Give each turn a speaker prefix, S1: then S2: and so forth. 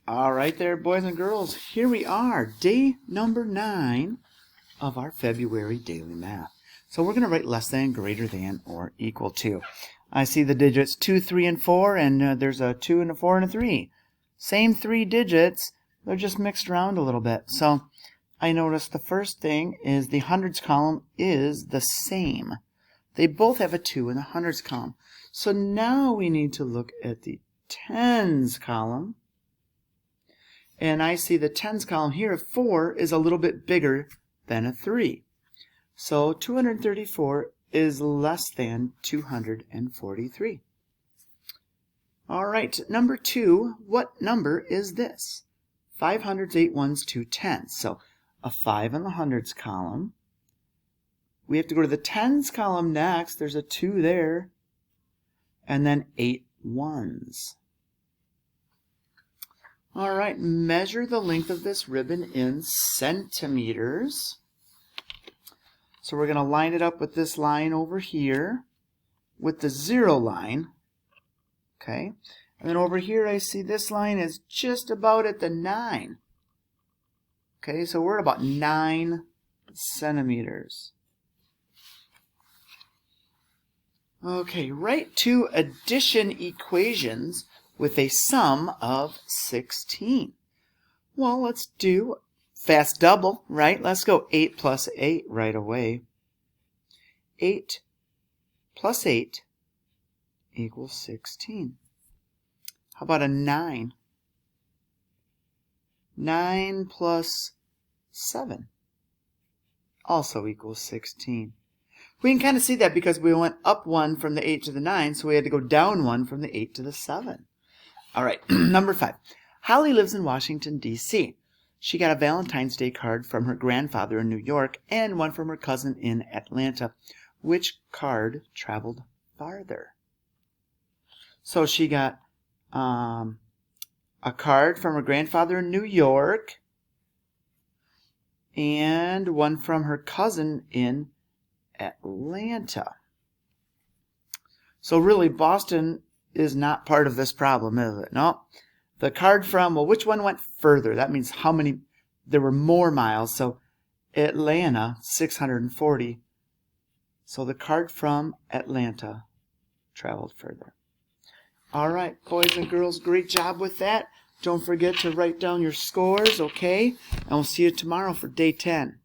S1: All right there, boys and girls. Here we are, day number 9 of our February daily math. So we're going to write less than, greater than, or equal to. I see the digits 2, 3, and 4, and there's a 2 and a 4 and a 3. Same 3 digits, they're just mixed around a little bit. So I noticed the first thing is the hundreds column is the same. They both have a 2 in the hundreds column. So now we need to look at the tens column. And I see the tens column here, 4 is a little bit bigger than a 3. So 234 is less than 243. All right, number 2, what number is this? 5 hundreds, 8 ones, 2 tens. So a 5 in the hundreds column. We have to go to the tens column next. There's a 2 there. And then 8 ones. All right, measure the length of this ribbon in centimeters. So we're going to line it up with this line over here with the 0 line. Okay, and then over here I see this line is just about at the 9. Okay, so we're at about 9 centimeters. Okay, write 2 addition equations with a sum of 16. Well, let's do fast double, right? Let's go 8 plus 8 right away. 8 plus 8 equals 16. How about a 9? 9 plus 7 also equals 16. We can kind of see that because we went up 1 from the 8 to the 9, so we had to go down 1 from the 8 to the 7. All right, number 5. Holly lives in Washington, D.C. She got a Valentine's Day card from her grandfather in New York and one from her cousin in Atlanta. Which card traveled farther? So she got a card from her grandfather in New York and one from her cousin in Atlanta. So really, Boston is not part of this problem, is it? No. The card from, well, which one went further? That means how many, there were more miles. So Atlanta, 640. So the card from Atlanta traveled further. All right, boys and girls, great job with that. Don't forget to write down your scores, okay? And we'll see you tomorrow for day 10.